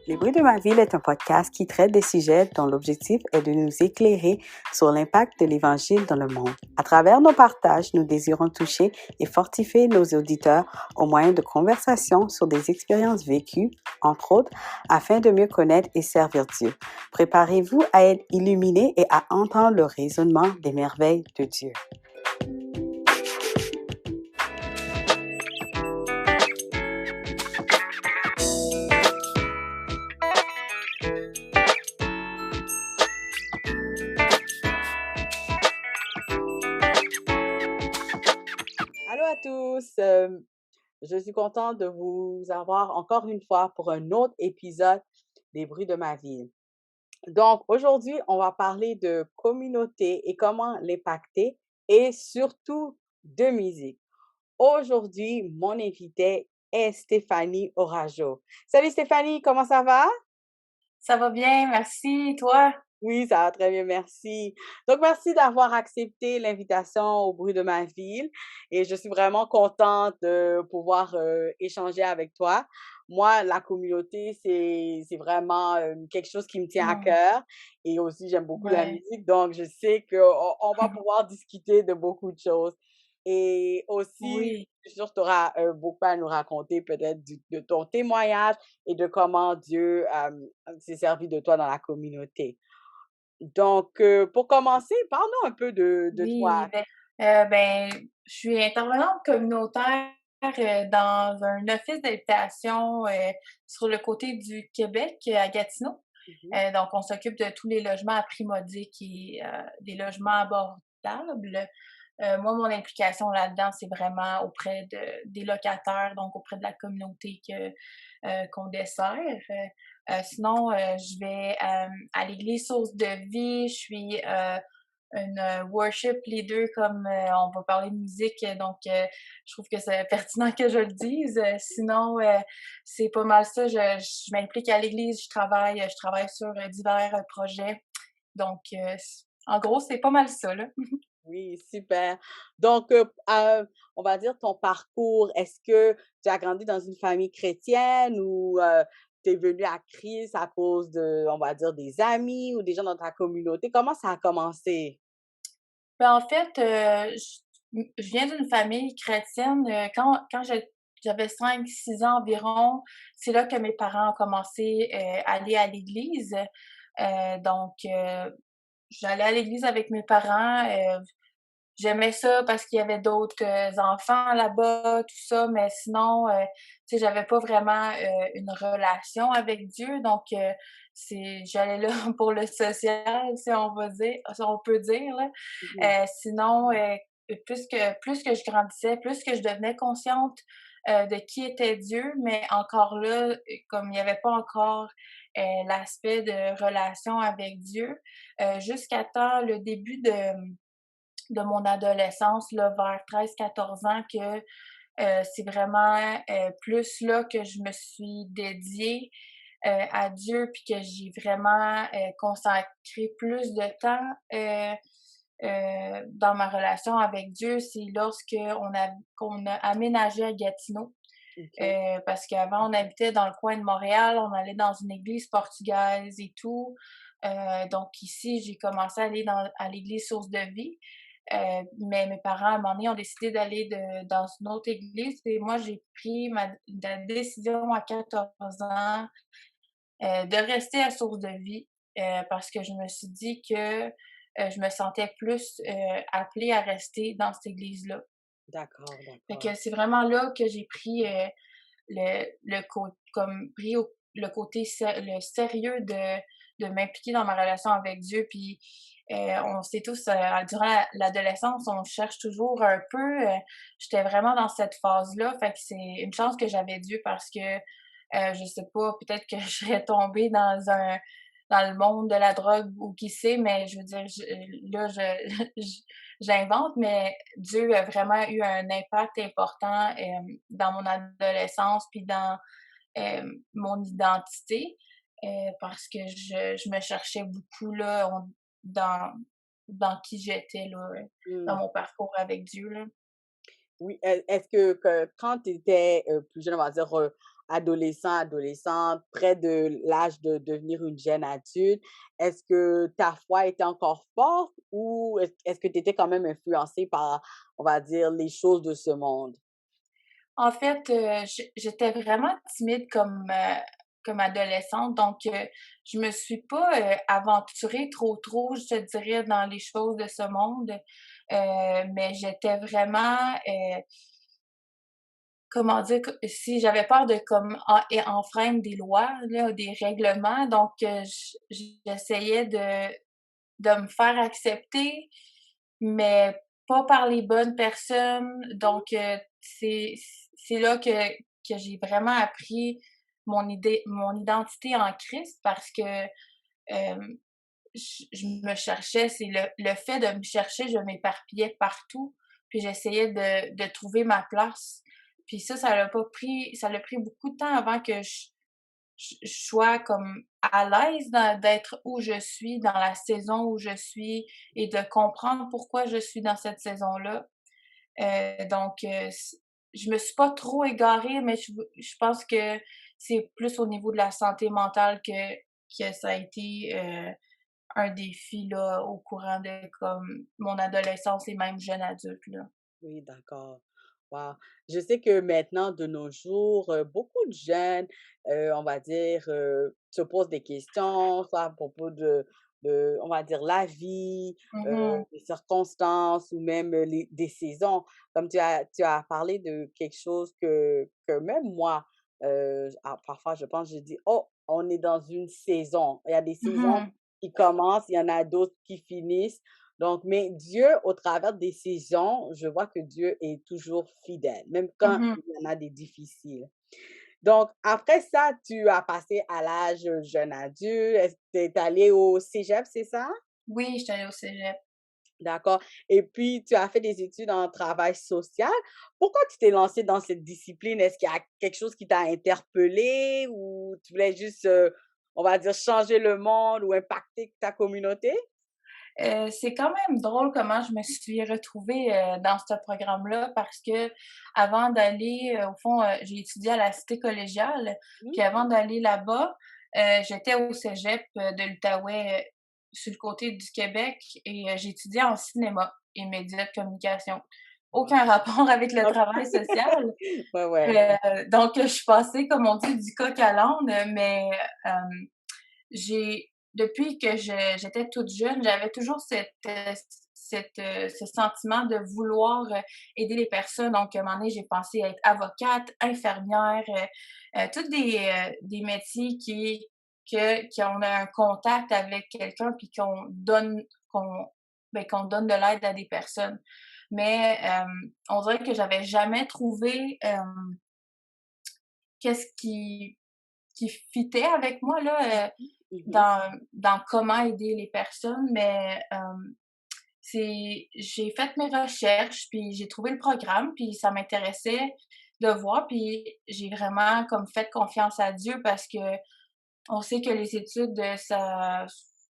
Les bruits de ma ville est un podcast qui traite des sujets dont l'objectif est de nous éclairer sur l'impact de l'Évangile dans le monde. À travers nos partages, nous désirons toucher et fortifier nos auditeurs au moyen de conversations sur des expériences vécues, entre autres, afin de mieux connaître et servir Dieu. Préparez-vous à être illuminés et à entendre le raisonnement des merveilles de Dieu. Allô à tous, je suis contente de vous avoir encore une fois pour un autre épisode des bruits de ma ville. Donc aujourd'hui, on va parler de communauté et comment l'impacter et surtout de musique. Aujourd'hui, mon invité est Stéphanie Orajo. Salut Stéphanie, comment ça va? Ça va bien, merci. Toi? Oui, ça va très bien, merci. Donc, merci d'avoir accepté l'invitation au bruit de ma ville et je suis vraiment contente de pouvoir échanger avec toi. Moi, la communauté, c'est vraiment quelque chose qui me tient à Mmh, cœur et aussi j'aime beaucoup la ouais. musique, donc je sais qu'on va pouvoir discuter de beaucoup de choses. Et aussi, Oui. je suis sûre que tu auras beaucoup à nous raconter peut-être de ton témoignage et de comment Dieu s'est servi de toi dans la communauté. Donc, pour commencer, parle-nous un peu de Oui, toi. je suis intervenante communautaire, dans un office d'habitation, sur le côté du Québec, à Gatineau. Mhm, Donc on s'occupe de tous les logements à prix modique et des logements abordables. Moi, mon implication là-dedans, c'est vraiment auprès des locataires, donc auprès de la communauté qu'on dessert. Sinon, je vais à l'église Source de Vie. Je suis une worship leader, comme on va parler de musique, donc je trouve que c'est pertinent que je le dise. Sinon, c'est pas mal ça. Je m'implique à l'église, je travaille sur divers projets. Donc, en gros, c'est pas mal ça, là. Oui, super. Donc, on va dire ton parcours, est-ce que tu as grandi dans une famille chrétienne ou tu es venu à Christ à cause de, on va dire, des amis ou des gens dans ta communauté? Comment ça a commencé? Ben, en fait, je viens d'une famille chrétienne. J'avais 5, 6 ans environ, c'est là que mes parents ont commencé, à aller à l'église. Donc, j'allais à l'église avec mes parents. J'aimais ça parce qu'il y avait d'autres enfants là-bas, tout ça, mais sinon, tu sais, j'avais pas vraiment une relation avec Dieu, donc j'allais là pour le social, si on peut dire, là. Mhm, Sinon, plus que je grandissais, plus que je devenais consciente de qui était Dieu, mais encore là, comme il y avait pas encore l'aspect de relation avec Dieu, jusqu'à temps le début de mon adolescence, là, vers 13, 14 ans, que c'est vraiment plus là que je me suis dédiée à Dieu, puis que j'ai vraiment consacré plus de temps dans ma relation avec Dieu. C'est lorsque qu'on a aménagé à Gatineau. ok. Parce qu'avant, on habitait dans le coin de Montréal, on allait dans une église portugaise et tout. Donc ici, j'ai commencé à aller à l'église Source de Vie. Mais mes parents, à un moment donné, ont décidé d'aller dans une autre église et moi, j'ai pris la décision à 14 ans de rester à Source de Vie parce que je me suis dit que je me sentais plus appelée à rester dans cette église-là. D'accord, Fait d'accord. que c'est vraiment là que j'ai pris comme pris le côté le sérieux de m'impliquer dans ma relation avec Dieu. Puis on sait tous, durant l'adolescence, on cherche toujours un peu. J'étais vraiment dans cette phase-là. Fait que c'est une chance que j'avais Dieu parce que je sais pas, peut-être que je serais tombée dans le monde de la drogue ou qui sait, mais je veux dire, là, j'invente, mais Dieu a vraiment eu un impact important dans mon adolescence puis dans mon identité parce que je me cherchais beaucoup là, dans, dans qui j'étais là, dans Hmm. mon parcours avec Dieu. Là. Oui, est-ce que quand tu étais, plus jeune, on va dire, adolescent, adolescente, près de l'âge de devenir une jeune adulte, est-ce que ta foi était encore forte ou est-ce que tu étais quand même influencée par, on va dire, les choses de ce monde? En fait, j'étais vraiment timide comme adolescente, donc je me suis pas, aventurée trop, je te dirais, dans les choses de ce monde, mais j'étais vraiment, comment dire? Si j'avais peur de comme enfreindre des lois là, des règlements, donc j'essayais de me faire accepter, mais pas par les bonnes personnes. Donc, c'est là que j'ai vraiment appris mon identité en Christ parce que, hem, je me cherchais. C'est le fait de me chercher, je m'éparpillais partout, puis j'essayais de trouver ma place. Puis ça l'a pris beaucoup de temps avant que je sois comme à l'aise d'être où je suis, dans la saison où je suis et de comprendre pourquoi je suis dans cette saison-là. Donc, je me suis pas trop égarée, mais je pense que c'est plus au niveau de la santé mentale que ça a été, un défi là, au courant de comme mon adolescence et même jeune adulte là. Oui, d'accord. Wow. Je sais que maintenant, de nos jours, beaucoup de jeunes, on va dire, se posent des questions, soit à propos de, on va dire, la vie, Mmh. des circonstances ou même des saisons. Comme tu as parlé de quelque chose que même moi, parfois, je pense, je dis, oh, on est dans une saison. Il y a des saisons Mmh. qui commencent, il y en a d'autres qui finissent. Donc, mais Dieu, au travers des saisons, je vois que Dieu est toujours fidèle, même quand Mmh. il y en a des difficiles. Donc, après ça, tu as passé à l'âge jeune adulte. Est-ce que tu es allé au cégep, c'est ça? Oui, j'étais allée au cégep. D'accord. Et puis, tu as fait des études en travail social. Pourquoi tu t'es lancée dans cette discipline? Est-ce qu'il y a quelque chose qui t'a interpellé ou tu voulais juste, on va dire, changer le monde ou impacter ta communauté? C'est quand même drôle comment je me suis retrouvée, dans ce programme-là parce qu'avant d'aller, au fond, j'ai étudié à la cité collégiale, Oui. puis avant d'aller là-bas, j'étais au cégep, de l'Outaouais, sur le côté du Québec et j'étudiais en cinéma et médias de communication. Aucun rapport avec le travail social. Ouais, ouais. Donc je suis passée, comme on dit, du coq à l'âne, mais hem j'ai depuis que j'étais toute jeune, j'avais toujours ce sentiment de vouloir, aider les personnes. Donc, à un moment donné, j'ai pensé être avocate, infirmière, toutes des métiers qui ont un contact avec quelqu'un puis qu'on donne de l'aide à des personnes. Mais, on dirait que j'avais jamais trouvé, qu'est-ce qui fitait avec moi là, Mhm. dans comment aider les personnes, mais j'ai fait mes recherches, puis j'ai trouvé le programme, puis ça m'intéressait de voir, puis j'ai vraiment comme fait confiance à Dieu parce que on sait que les études, ça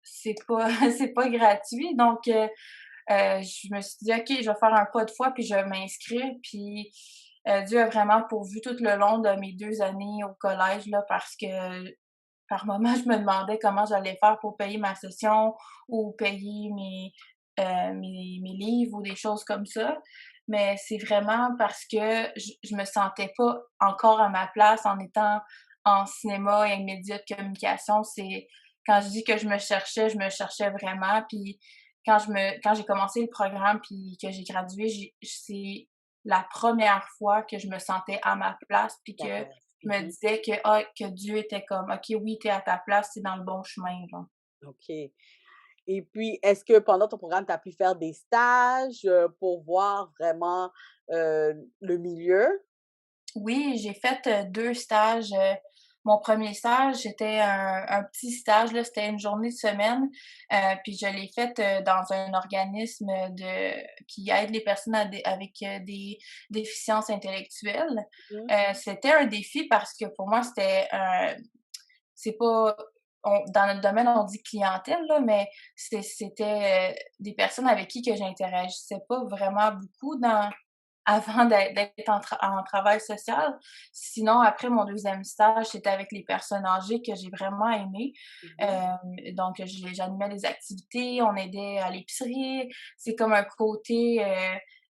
c'est pas c'est pas gratuit, donc je me suis dit: «OK, je vais faire un pas de foi, puis je vais m'inscrire», puis Dieu a vraiment pourvu tout le long de mes 2 années au collège là, parce que par moment, je me demandais comment j'allais faire pour payer ma session ou payer mes livres ou des choses comme ça. Mais c'est vraiment parce que je me sentais pas encore à ma place en étant en cinéma et médias de communication. C'est quand je dis que je me cherchais vraiment. Puis quand j'ai commencé le programme puis que j'ai gradué, c'est la première fois que je me sentais à ma place puis que D'accord. je me Mhm. disais que Dieu était comme: «OK, oui, tu es à ta place, tu es dans le bon chemin», genre. OK. Et puis, est-ce que pendant ton programme, tu as pu faire des stages, pour voir vraiment, le milieu? Oui, j'ai fait, 2 stages, mon premier stage, c'était un petit stage, là, c'était une journée de semaine, puis je l'ai fait, dans un organisme, qui aide les personnes avec, des déficiences intellectuelles. Mmh. C'était un défi parce que pour moi, c'est pas dans notre domaine, on dit clientèle, là, mais c'était, des personnes avec qui que j'interagissais pas vraiment beaucoup avant d'être en travail social. Sinon, après mon deuxième stage, c'était avec les personnes âgées que j'ai vraiment aimé. Mmh. Donc j'animais des activités, on aidait à l'épicerie. C'est comme un côté,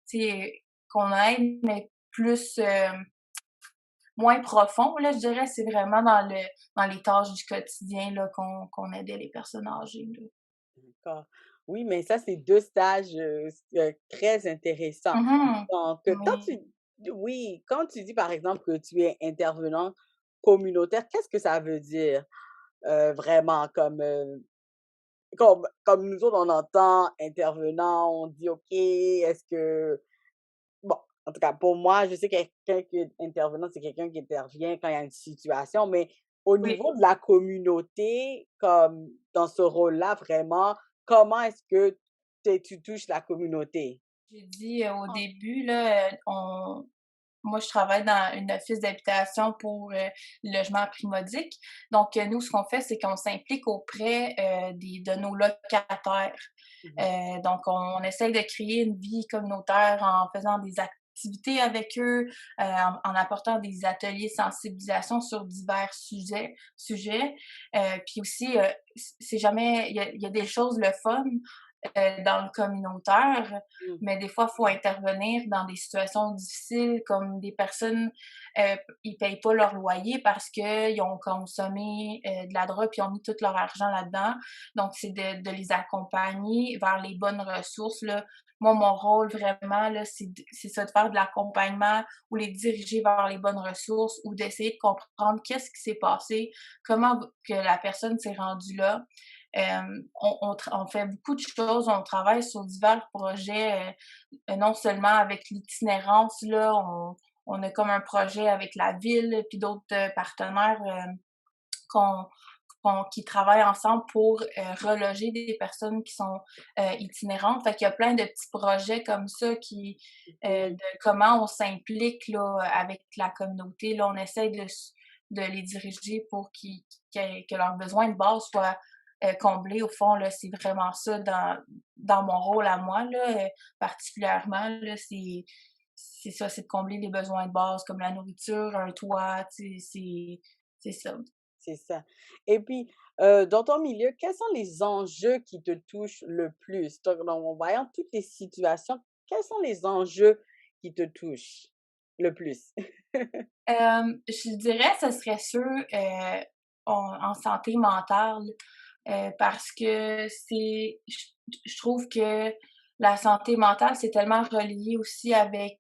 tu sais, qu'on aide, mais plus, moins profond, là, je dirais. C'est vraiment dans les tâches du quotidien, là, qu'on aidait les personnes âgées, là. D'accord. Oui, mais ça, c'est 2 stages, très intéressants. Mmh. Donc, quand Oui. tu oui, quand tu dis, par exemple, que tu es intervenante communautaire, qu'est-ce que ça veut dire, vraiment? Comme nous autres, on entend intervenant, on dit: «OK, est-ce que» bon, en tout cas, pour moi, je sais que quelqu'un qui est intervenant, c'est quelqu'un qui intervient quand il y a une situation, mais au Oui. niveau de la communauté, comme dans ce rôle-là, vraiment, comment est-ce que tu touches la communauté? J'ai dit, au début, là, on moi, je travaille dans une office d'habitation pour, le logement primodique. Donc, nous, ce qu'on fait, c'est qu'on s'implique auprès, de nos locataires. Mmh. Donc, on essaye de créer une vie communautaire en faisant des activités avec eux, en apportant des ateliers de sensibilisation sur divers sujets. Puis aussi, c'est jamais il y a des choses le fun, dans le communautaire, Mmh. mais des fois, il faut intervenir dans des situations difficiles, comme des personnes, ils payent pas leur loyer parce qu'ils ont consommé, de la drogue, puis ils ont mis tout leur argent là-dedans. Donc c'est de les accompagner vers les bonnes ressources, là. Moi, mon rôle vraiment, là, c'est ça, de faire de l'accompagnement ou les diriger vers les bonnes ressources ou d'essayer de comprendre qu'est-ce qui s'est passé, comment que la personne s'est rendue là. On fait beaucoup de choses, on travaille sur divers projets, non seulement avec l'itinérance, là, on a comme un projet avec la ville, puis d'autres, partenaires, qu'on qui travaillent ensemble pour, reloger des personnes qui sont, itinérantes. Fait qu'il y a plein de petits projets comme ça Mmh. de comment on s'implique, là, avec la communauté. Là, on essaie de les diriger pour que leurs besoins de base soient, comblés. Au fond, là, c'est vraiment ça dans mon rôle à moi, là, particulièrement, là, c'est ça, c'est de combler les besoins de base comme la nourriture, un toit, tu sais, c'est ça. C'est ça. Et puis, dans ton milieu, quels sont les enjeux qui te touchent le plus? Donc, en voyant toutes les situations, quels sont les enjeux qui te touchent le plus? Je dirais ce serait ceux, en santé mentale, parce que je trouve que la santé mentale, c'est tellement relié aussi avec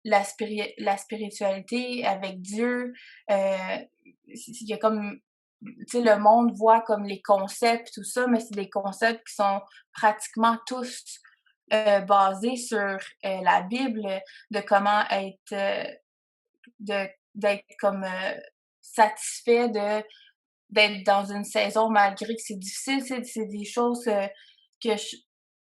la spiritualité, avec Dieu. Il y a comme tu sais, le monde voit comme les concepts, tout ça, mais c'est des concepts qui sont pratiquement tous, basés sur, la Bible, de comment être, d'être comme, satisfait d'être dans une saison malgré que c'est difficile. C'est des choses, que je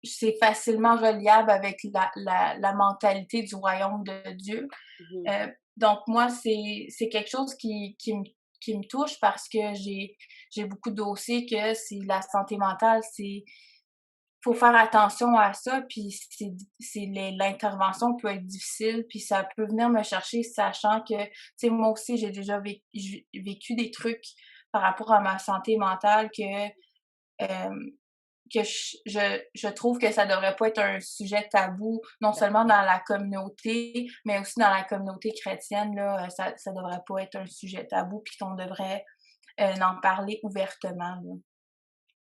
c'est facilement reliable avec la mentalité du royaume de Dieu. Mmh. Donc moi, c'est quelque chose qui me touche parce que j'ai beaucoup de dossiers que c'est la santé mentale, faut faire attention à ça, puis l'intervention peut être difficile, puis ça peut venir me chercher sachant que, tu sais, moi aussi, j'ai déjà vécu des trucs par rapport à ma santé mentale hem, que je trouve que ça devrait pas être un sujet tabou, non seulement D'accord. dans la communauté, mais aussi dans la communauté chrétienne, là, ça devrait pas être un sujet tabou, puis qu'on devrait, en parler ouvertement, là.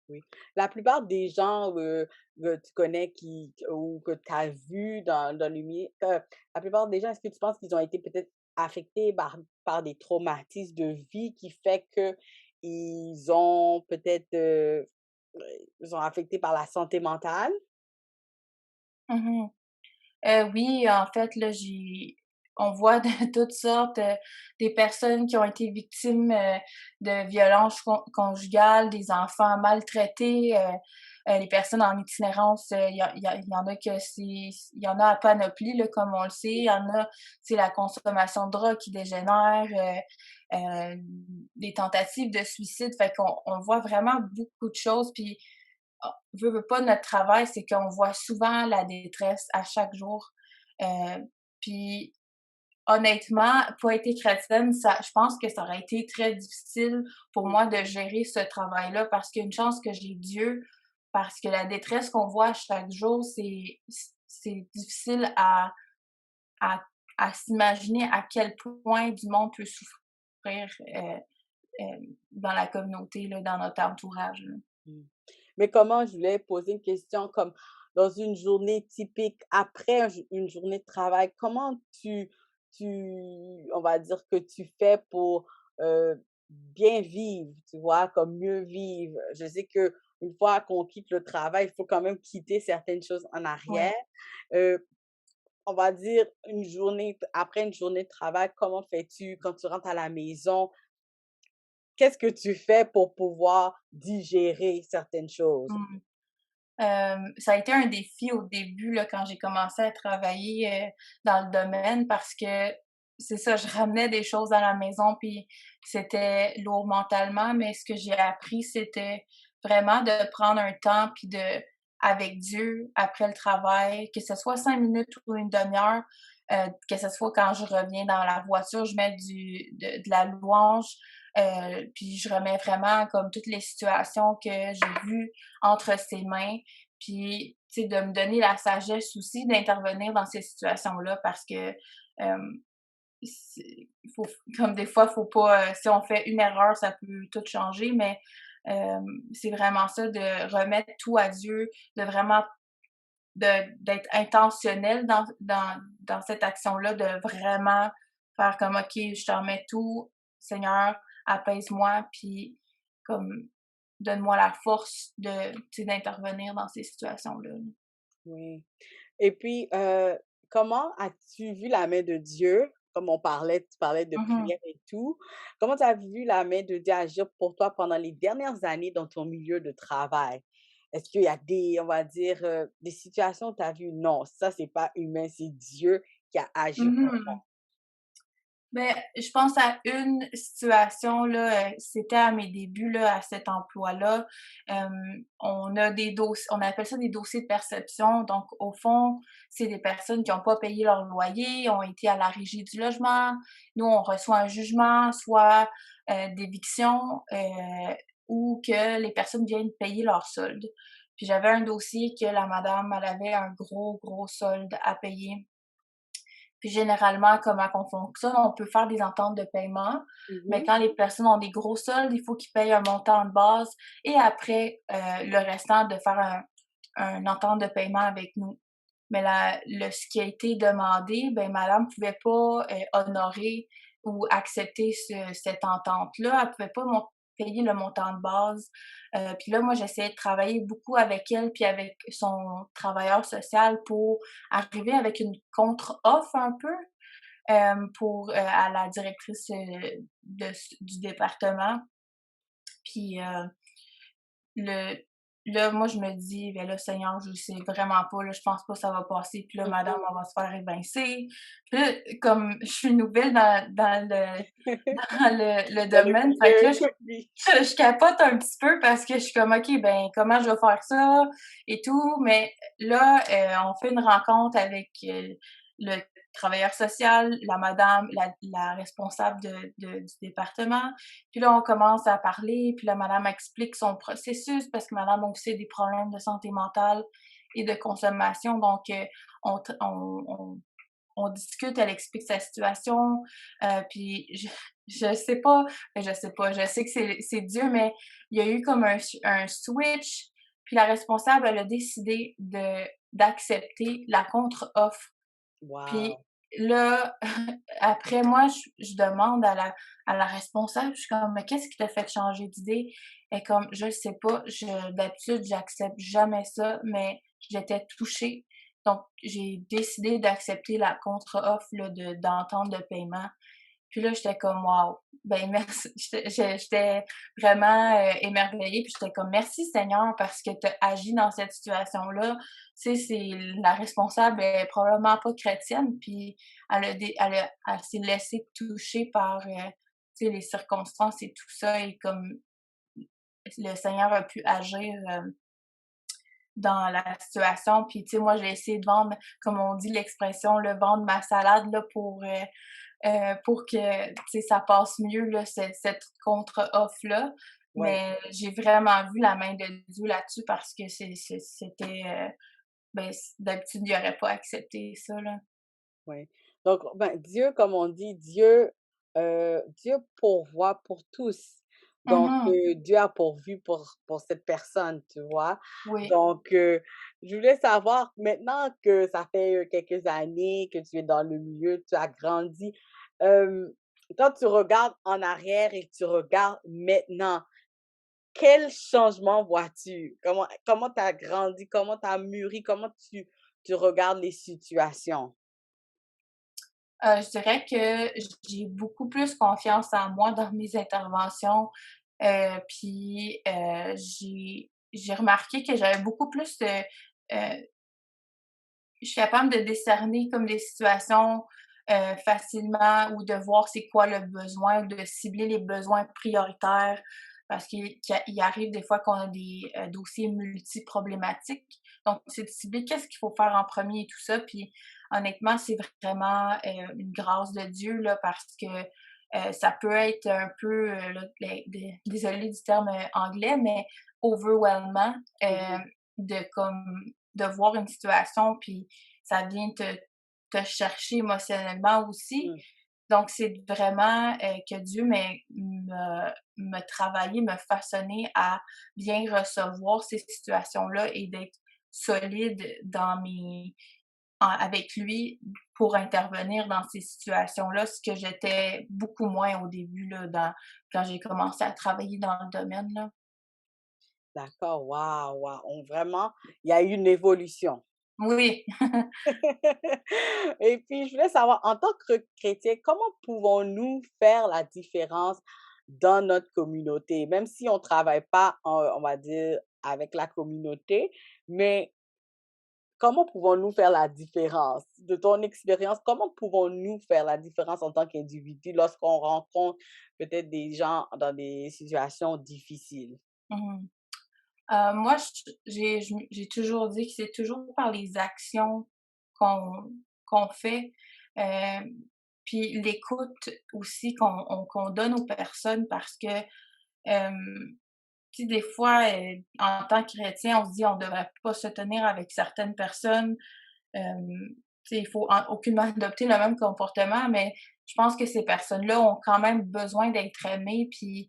Oui. La plupart des gens, que tu connais ou que tu as vus dans le milieu, la plupart des gens, est-ce que tu penses qu'ils ont été peut-être affectés par des traumatismes de vie qui fait qu'ils ont peut-être, ils sont affectés par la santé mentale? Mmh. Oui, en fait, là, on voit de toutes sortes, des personnes qui ont été victimes, de violences conjugales, des enfants maltraités, les personnes en itinérance, il y en a que il y en a à panoplie, là, comme on le sait. Il y en a, c'est la consommation de drogue qui dégénère, des tentatives de suicide. Fait qu'on voit vraiment beaucoup de choses, puis veut pas, notre travail, c'est qu'on voit souvent la détresse à chaque jour. Heu, Puis honnêtement, pas été chrétienne, ça je pense que ça aurait été très difficile pour moi de gérer ce travail-là parce qu'une chance que j'ai Dieu, parce que la détresse qu'on voit chaque jour, c'est difficile à à s'imaginer à quel point du monde peut souffrir, dans la communauté, là, dans notre entourage, là. Mmh. Mais comment je voulais poser une question comme dans une journée typique, après une journée de travail, comment tu on va dire que tu fais pour, bien vivre, tu vois? Comme mieux vivre. Je sais que une fois qu'on quitte le travail, il faut quand même quitter certaines choses en Ouais. arrière. Heu, on va dire après une journée de travail, comment fais-tu quand tu rentres à la maison? Qu'est-ce que tu fais pour pouvoir digérer certaines choses? Mmh. Ça a été un défi au début, là, quand j'ai commencé à travailler, dans le domaine parce que c'est ça, je ramenais des choses à la maison puis c'était lourd mentalement, mais ce que j'ai appris, c'était vraiment de prendre un temps puis avec Dieu après le travail, que ce soit 5 minutes ou une demi-heure, que ce soit quand je reviens dans la voiture, je mets de la louange, puis je remets vraiment comme toutes les situations que j'ai vues entre ses mains. Puis, tu sais, de me donner la sagesse aussi d'intervenir dans ces situations-là parce que, hem, il faut comme des fois, faut pas, si on fait une erreur, ça peut tout changer, mais, c'est vraiment ça, de remettre tout à Dieu, de vraiment d'être intentionnel dans cette action-là, de vraiment faire comme: «OK, je te remets tout, Seigneur, apaise-moi, puis comme donne-moi la force de, tu sais, d'intervenir dans ces situations-là». Oui. Et puis, comment as-tu vu la main de Dieu? Comme tu parlais de Mmh. prière et tout. Comment tu as vu la main de Dieu agir pour toi pendant les dernières années dans ton milieu de travail? Est-ce qu'il y a on va dire, des situations où tu as vu: «Non, ça c'est pas humain, c'est Dieu qui a agi pour moi». Mmh. Ben, je pense à une situation là, c'était à mes débuts là, à cet emploi-là. On a on appelle ça des dossiers de perception. Donc au fond, c'est des personnes qui ont pas payé leur loyer, ont été à la régie du logement. Nous, on reçoit un jugement, soit, d'éviction, ou que les personnes viennent payer leur solde. Puis j'avais un dossier que la madame, elle avait un gros, gros solde à payer. Puis généralement, comment qu'on fonctionne, on peut faire des ententes de paiement, mais Mmh. quand les personnes ont des gros soldes, il faut qu'ils payent un montant de base et après, le restant de faire un entente de paiement avec nous. Mais ce qui a été demandé, ben madame pouvait pas, honorer ou accepter cette entente-là. Elle pouvait pas payer le montant de base. Puis là, moi, j'essayais de travailler beaucoup avec elle puis avec son travailleur social pour arriver avec une contre-offre un peu, pour, à la directrice, du département. Puis, le là, moi, je me dis: «Ben là, Seigneur, je sais vraiment pas, là, je pense pas que ça va passer, puis là, madame, Mmh. elle va se faire évincer». Puis là, comme je suis nouvelle dans le le Dans le domaine, fait que là, milieu, oui. je capote un petit peu parce que je suis comme: «OK, ben, comment je vais faire ça?» et tout. Mais là, on fait une rencontre avec, le travailleur social, la madame, la responsable du département. Puis là, on commence à parler, puis la madame explique son processus parce que madame a aussi des problèmes de santé mentale et de consommation. Donc, on t on discute, elle explique sa situation, puis je sais pas, je sais que c'est Dieu, mais il y a eu comme un switch, puis la responsable, elle a décidé d'accepter la contre-offre. Puis Waouh! là, après moi, je demande à la responsable, je suis comme: «Mais qu'est-ce qui t'a fait changer d'idée?» Elle est comme: «Je sais pas, d'habitude, j'accepte jamais ça, mais j'étais touchée, donc j'ai décidé d'accepter la contre-offre là d'entente de paiement». Puis là, j'étais comme: «Waouh, ben merci». J'étais vraiment, émerveillée, puis j'étais comme: «Merci Seigneur parce que tu as agi dans cette situation-là». Tu sais, c'est la responsable est probablement pas chrétienne, puis elle s'est laissée toucher par, tu sais, les circonstances et tout ça et comme le Seigneur a pu agir, dans la situation. Puis, tu sais, moi, j'ai essayé de vendre, comme on dit l'expression, le vendre ma salade là, pour que, tu sais, ça passe mieux, là, cette contre-offre-là. Oui, Mais j'ai vraiment vu la main de Dieu là-dessus parce que c'était, ben, d'habitude, il aurait pas accepté ça, là. oui. Donc, ben, Dieu, comme on dit, Dieu pourvoit pour tous. Donc, Mmh. Dieu a pourvu pour cette personne, tu vois? Oui. Donc, je voulais savoir, maintenant que ça fait, quelques années que tu es dans le milieu, tu as grandi, hem, quand tu regardes en arrière et que tu regardes maintenant, quel changement vois-tu? Comment tu as grandi? Comment tu as mûri? Comment tu regardes les situations? Je dirais que j'ai beaucoup plus confiance en moi dans mes interventions, puis, j'ai remarqué que j'avais beaucoup plus de, je suis capable de décerner comme des situations, facilement ou de voir c'est quoi le besoin, de cibler les besoins prioritaires parce qu'il arrive des fois qu'on a des, dossiers multi-problématiques. Donc c'est de cibler qu'est-ce qu'il faut faire en premier et tout ça, puis honnêtement, c'est vraiment, une grâce de Dieu là parce que, ça peut être un peu, là, désolée du terme, anglais, mais overwhelmant, Mmh. de comme de voir une situation, puis ça vient te chercher émotionnellement aussi. Mmh. Donc c'est vraiment, que Dieu me travailler, me façonner à bien recevoir ces situations-là et d'être solide dans mes avec lui pour intervenir dans ces situations-là, ce que j'étais beaucoup moins au début là, quand j'ai commencé à travailler dans le domaine, là. D'accord, waouh, waouh, vraiment, il y a eu une évolution. Oui. Et puis, je voulais savoir, en tant que chrétien, comment pouvons-nous faire la différence dans notre communauté? Même si on travaille pas, on va dire, avec la communauté, mais comment pouvons-nous faire la différence? De ton expérience, comment pouvons-nous faire la différence en tant qu'individu lorsqu'on rencontre peut-être des gens dans des situations difficiles? Mmh. Moi, j'ai toujours dit que c'est toujours par les actions qu'on fait, hem, puis l'écoute aussi qu'on donne aux personnes parce que, hem, tu sais, des fois, en tant que chrétien, on se dit: «On devrait pas se tenir avec certaines personnes». Tu sais, il faut aucunement adopter le même comportement, mais je pense que ces personnes-là ont quand même besoin d'être aimées, puis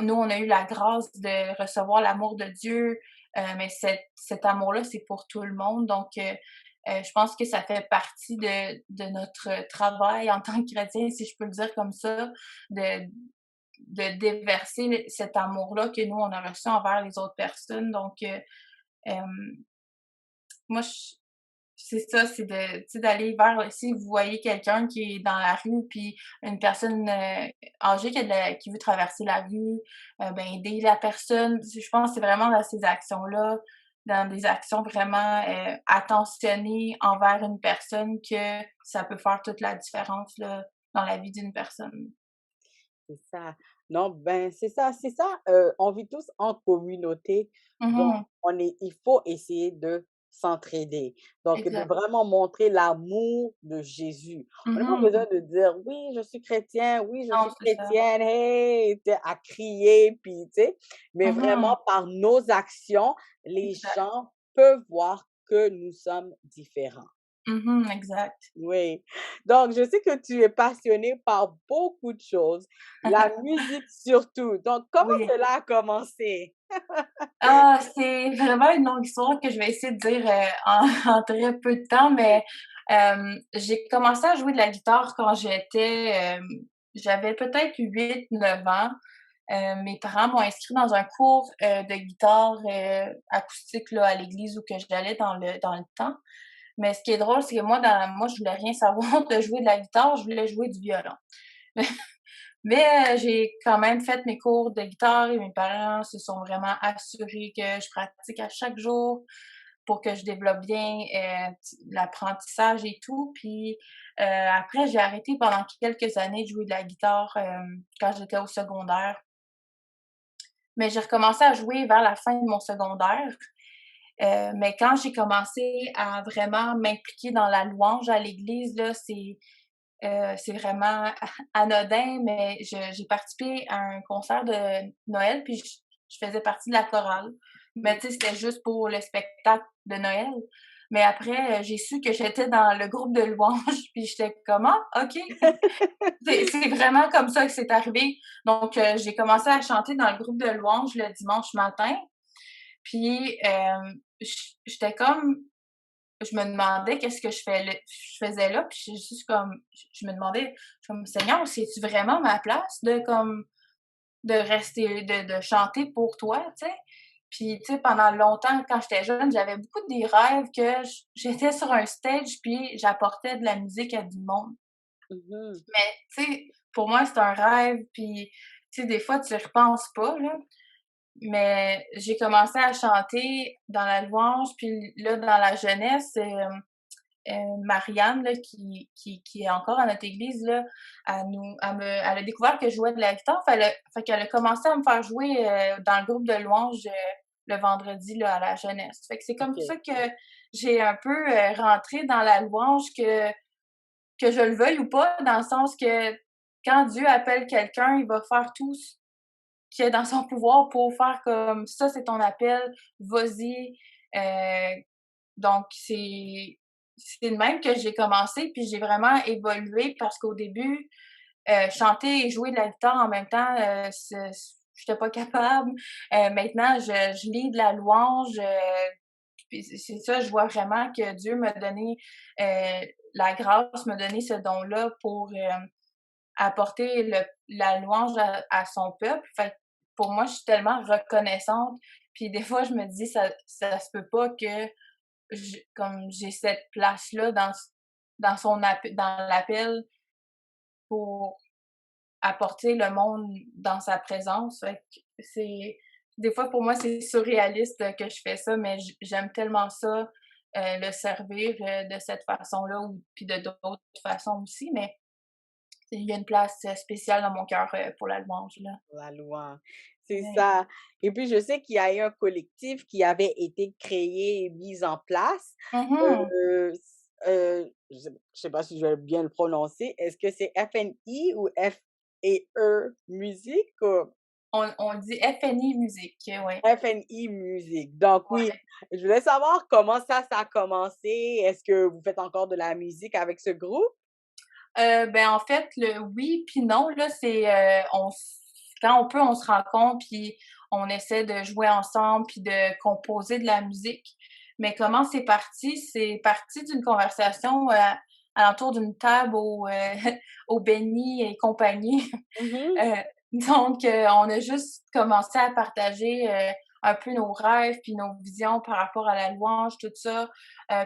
nous, on a eu la grâce de recevoir l'amour de Dieu, mais cet amour-là, c'est pour tout le monde. Donc, je pense que ça fait partie de notre travail en tant que chrétien, si je peux le dire comme ça, de de déverser cet amour-là que nous, on a reçu envers les autres personnes. Donc, hem, moi, c'est ça, c'est de tu sais, d'aller vers si vous voyez quelqu'un qui est dans la rue, puis une personne, âgée qui veut traverser la rue, ben, aider la personne. Je pense que c'est vraiment dans ces actions-là, dans des actions vraiment, attentionnées envers une personne que ça peut faire toute la différence, là, dans la vie d'une personne. C'est ça. Non, ben, c'est ça, on vit tous en communauté, donc Mmh. il faut essayer de s'entraider, donc de Exact. vraiment montrer l'amour de Jésus. On n'a pas Mmh. besoin de dire: «Oui, je suis chrétien, oui, je Non, suis c'est ça. chrétienne, hey!» tu sais, à crier, puis tu sais, mais Mmh. vraiment par nos actions, les Exact. gens peuvent voir que nous sommes différents. Exact. Oui. Donc, je sais que tu es passionné par beaucoup de choses, la musique surtout. Donc, comment Oui. cela a commencé? Ah, c'est vraiment une longue histoire que je vais essayer de dire, en en très peu de temps, mais, j'ai commencé à jouer de la guitare quand j'avais peut-être 8 9 ans. Mes parents m'ont inscrit dans un cours, de guitare, acoustique là, à l'église où que j'allais dans le temps. Mais ce qui est drôle, c'est que moi, je voulais rien savoir de jouer de la guitare, je voulais jouer du violon. Mais, j'ai quand même fait mes cours de guitare et mes parents se sont vraiment assurés que je pratique à chaque jour pour que je développe bien, l'apprentissage et tout. Puis, après, j'ai arrêté pendant quelques années de jouer de la guitare, quand j'étais au secondaire. Mais j'ai recommencé à jouer vers la fin de mon secondaire Mais quand j'ai commencé à vraiment m'impliquer dans la louange à l'église, là, c'est vraiment anodin, mais j'ai participé à un concert de Noël, puis je faisais partie de la chorale. Mais tu sais, c'était juste pour le spectacle de Noël. Mais après, j'ai su que j'étais dans le groupe de louange, puis j'étais comme: «Ah, OK!» C'est vraiment comme ça que c'est arrivé. Donc, j'ai commencé à chanter dans le groupe de louange le dimanche matin, puis, j'étais comme je me demandais qu'est-ce que je faisais là, puis j'ai juste comme je me demandais, je suis comme: «Seigneur, c'est-tu vraiment ma place de comme de rester de chanter pour toi?» tu sais? Puis, tu sais, pendant longtemps, quand j'étais jeune, j'avais beaucoup des rêves que j'étais sur un stage, puis j'apportais de la musique à du monde. Mhm. Mais, tu sais, pour moi, c'est un rêve, puis, tu sais, des fois, tu y repenses pas, là. Mais j'ai commencé à chanter dans la louange, puis là, dans la jeunesse, Marianne, là, qui est encore à notre église, là, elle a découvert que je jouais de la guitare, fait qu'elle a commencé à me faire jouer, dans le groupe de louange, le vendredi, là, à la jeunesse. Fait que c'est comme OK. ça que j'ai un peu, rentré dans la louange que je le veuille ou pas, dans le sens que quand Dieu appelle quelqu'un, il va faire tout ce qui est dans son pouvoir pour faire comme: «Ça, c'est ton appel, vas-y». Donc c'est de même que j'ai commencé, puis j'ai vraiment évolué parce qu'au début, chanter et jouer de la guitare en même temps, j'étais pas capable. Maintenant, je lis de la louange, puis c'est ça, je vois vraiment que Dieu m'a donné, la grâce, m'a donné ce don-là pour, apporter la louange à son peuple. Fait que pour moi, je suis tellement reconnaissante. Puis des fois, je me dis: «Ça se peut pas que comme j'ai cette place-là dans l'appel pour apporter le monde dans sa présence». Fait que c'est des fois, pour moi, c'est surréaliste, que je fais ça, mais j'aime tellement ça, le servir, de cette façon-là ou puis de d'autres façons aussi, mais il y a une place, spéciale dans mon cœur, pour la louange, là. La louange. C'est Ouais. ça. Et puis, je sais qu'il y a eu un collectif qui avait été créé et mis en place. Mmh. Je sais pas si je vais bien le prononcer. Est-ce que c'est FNI ou F&E Musique ou On dit FNI musique, ouais. FNI Musique? Donc oui, Ouais. je voulais savoir comment ça a commencé. Est-ce que vous faites encore de la musique avec ce groupe? Ben, en fait, le oui puis non, là, c'est, quand on peut, on se rencontre puis on essaie de jouer ensemble puis de composer de la musique. Mais comment c'est parti? C'est parti d'une conversation, alentour d'une table au Benny et compagnie. Mhm, Heu, donc, on a juste commencé à partager, un peu nos rêves puis nos visions par rapport à la louange, tout ça.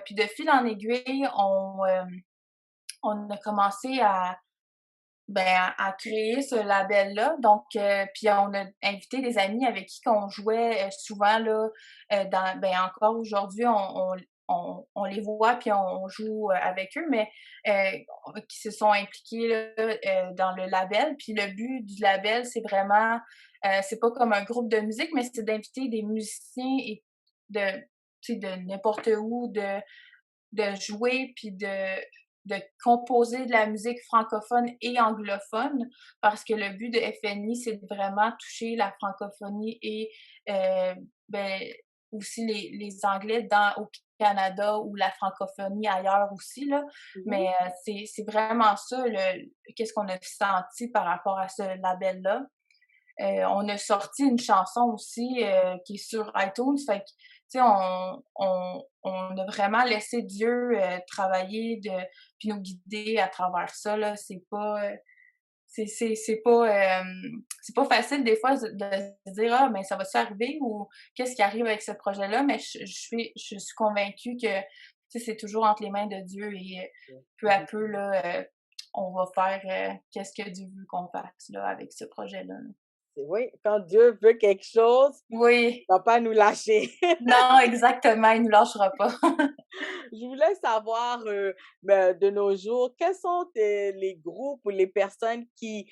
Puis de fil en aiguille, on a commencé ben, à créer ce label-là. Donc, puis on a invité des amis avec qui qu'on jouait, souvent là, ben, encore aujourd'hui, on les voit puis on joue, avec eux, mais qui se sont impliqués là, dans le label. Puis le but du label, c'est vraiment, c'est pas comme un groupe de musique, mais c'est d'inviter des musiciens et de tu sais, de n'importe où, de jouer puis de composer de la musique francophone et anglophone parce que le but de FNI, c'est de vraiment toucher la francophonie et ben, aussi les Anglais au Canada ou la francophonie ailleurs aussi, là. mhm, Mais c'est vraiment ça, qu'est-ce qu'on a senti par rapport à ce label-là. On a sorti une chanson aussi, qui est sur iTunes, fait que, tu sais, on a vraiment laissé Dieu, travailler puis nous guider à travers ça, là. C'est pas facile des fois de se dire: «Ah, ben, ça va-tu arriver?» ou «Qu'est-ce qui arrive avec ce projet-là?» mais je suis convaincue que, tu sais, c'est toujours entre les mains de Dieu et peu à mhm. peu, là, on va faire, qu'est-ce que Dieu veut qu'on fasse, là, avec ce projet-là, là. Oui, quand Dieu veut quelque chose, Oui, il va pas nous lâcher. non, exactement, il nous lâchera pas. Je voulais savoir, de nos jours, quels sont les groupes ou les personnes qui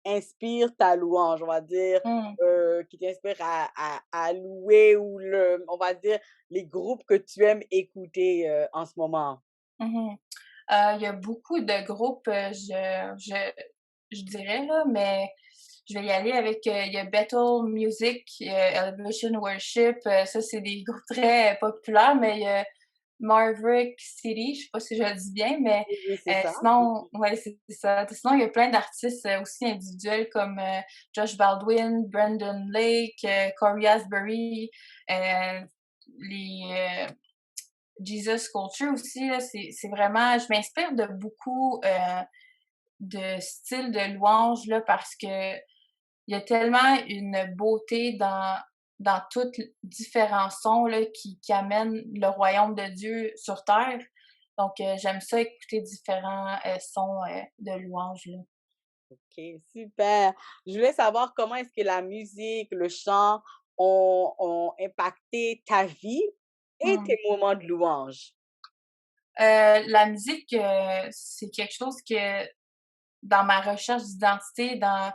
inspirent ta louange, on va dire, Mmh. qui t'inspirent à louer ou on va dire, les groupes que tu aimes écouter en ce moment? Mmh. Il y a beaucoup de groupes, je dirais là, mais je vais y aller avec, il y a Battle Music, Elevation Worship, ça c'est des groupes très populaires, mais il y a Maverick City, je sais pas si je le dis bien, mais Oui, oui, c'est ça. sinon ouais, c'est ça. Sinon, il y a plein d'artistes, aussi individuels comme, Josh Baldwin, Brandon Lake, Corey Asbury, les, Jesus Culture aussi là, c'est vraiment je m'inspire de beaucoup, de styles de louanges là, parce que il y a tellement une beauté dans toutes différents sons là, qui amènent le royaume de Dieu sur terre. Donc j'aime ça écouter différents, sons, de louanges là. OK, super. Je voulais savoir comment est-ce que la musique, le chant ont impacté ta vie et Mmh. tes moments de louange? La musique, c'est quelque chose que dans ma recherche d'identité, dans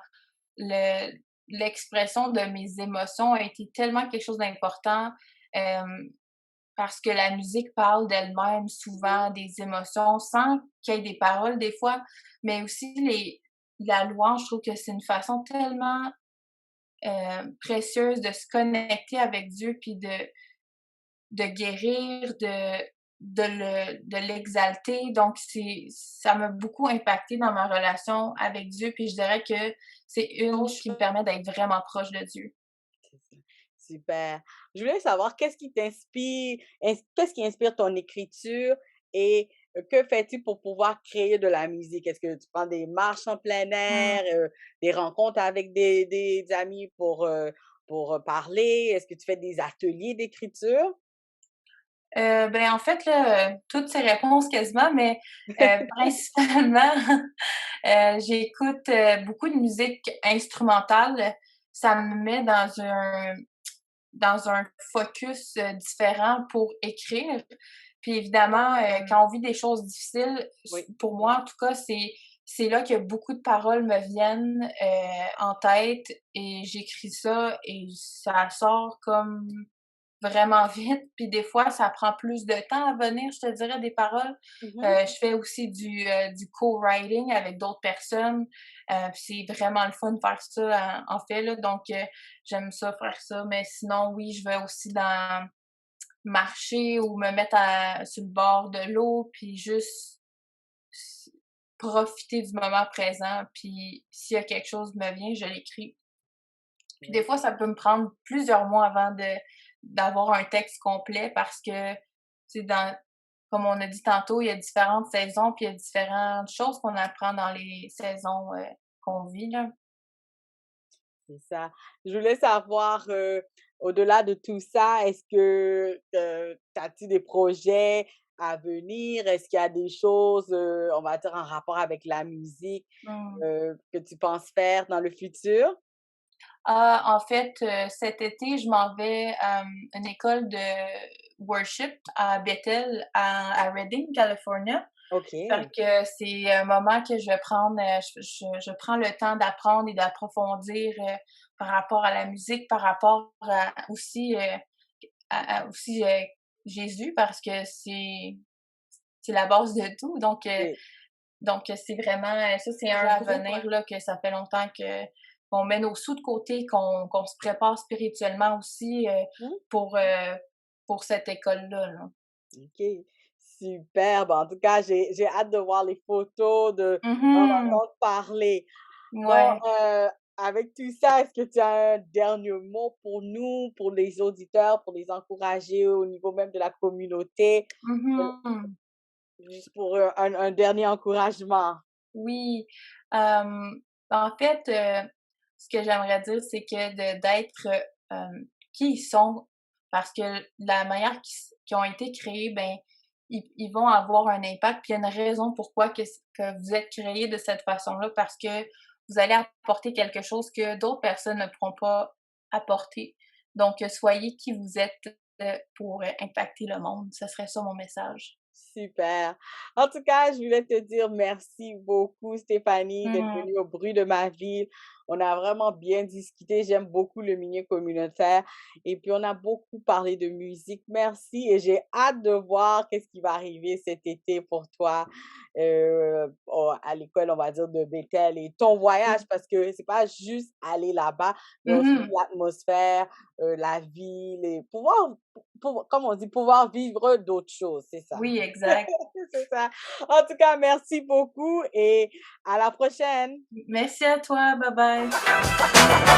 le l'expression de mes émotions a été tellement quelque chose d'important, hem, parce que la musique parle d'elle-même souvent, des émotions, sans qu'il y ait des paroles des fois, mais aussi la louange, je trouve que c'est une façon tellement, précieuse de se connecter avec Dieu, puis de guérir, de l'exalter. Donc ça m'a beaucoup impacté dans ma relation avec Dieu, puis je dirais que c'est une qui me permet d'être vraiment proche de Dieu. C'est ça. Super. Je voulais savoir qu'est-ce qui inspire ton écriture et que fais-tu pour pouvoir créer de la musique? Est-ce que tu prends des marches en plein Mmh. air, des rencontres avec des amis pour parler? Est-ce que tu fais des ateliers d'écriture? Ben, en fait, là, toutes ces réponses quasiment, mais principalement, j'écoute, beaucoup de musique instrumentale. Ça me met dans un focus, différent pour écrire. Puis évidemment, quand on vit des choses difficiles, Oui. pour moi en tout cas, c'est là que beaucoup de paroles me viennent, en tête et j'écris ça et ça sort comme vraiment vite, puis des fois, ça prend plus de temps à venir, je te dirais, des paroles. Mhm. Je fais aussi du co-writing avec d'autres personnes, puis c'est vraiment le fun de faire ça en fait, là, donc j'aime ça faire ça. Mais sinon, oui, je vais aussi dans marcher ou me mettre sur le bord de l'eau, puis juste s profiter du moment présent, puis s'il y a quelque chose qui me vient, je l'écris. Puis des Oui. fois, ça peut me prendre plusieurs mois avant de d'avoir un texte complet parce que, tu dans comme on a dit tantôt, il y a différentes saisons, puis il y a différentes choses qu'on apprend dans les saisons, qu'on vit, là. C'est ça. Je voulais savoir, au-delà de tout ça, est-ce que, as-tu des projets à venir? Est-ce qu'il y a des choses, on va dire en rapport avec la musique, Mmh. que tu penses faire dans le futur? Ah, en fait, cet été, je m'en vais à, une école de worship à Bethel, à Redding, California. Fait OK. que c'est un moment que je vais prendre, je prends le temps d'apprendre et d'approfondir, par rapport à la musique, par rapport à aussi, aussi, Jésus parce que c'est la base de tout Oui. donc c'est vraiment, ça c'est un à venir là que ça fait longtemps que qu'on met nos sous de côté, qu'on se prépare spirituellement aussi, Mmh. pour, heu, pour cette école-là, là. OK. Superbe. En tout cas, j'ai hâte de voir les photos, d'en Mmh. entendre parler. Bon, Ouais. avec tout ça, est-ce que tu as un dernier mot pour nous, pour les auditeurs, pour les encourager au niveau même de la communauté, heu, Mmh. juste pour, un dernier encouragement? Oui, en fait, ce que j'aimerais dire, c'est que d'être, qui ils sont, parce que la manière qu'ils ont été créés, ben, ils vont avoir un impact, puis il y a une raison pourquoi que vous êtes créés de cette façon-là, parce que vous allez apporter quelque chose que d'autres personnes ne pourront pas apporter. Donc, soyez qui vous êtes, pour, impacter le monde. Ce serait ça mon message. Super. En tout cas, je voulais te dire merci beaucoup, Stéphanie, d'être Mmh. venue au bruit de ma ville. On a vraiment bien discuté. J'aime beaucoup le milieu communautaire. Et puis, on a beaucoup parlé de musique. Merci. Et j'ai hâte de voir qu'est-ce qui va arriver cet été pour toi à l'école, on va dire, de Bethel et ton voyage, parce que c'est pas juste aller là-bas, mais aussi Mhm. l'atmosphère, la ville et pouvoir, comme on dit, pouvoir vivre d'autres choses, c'est ça. Oui, exact. C'est ça. En tout cas, merci beaucoup et à la prochaine. Merci à toi. Bye bye.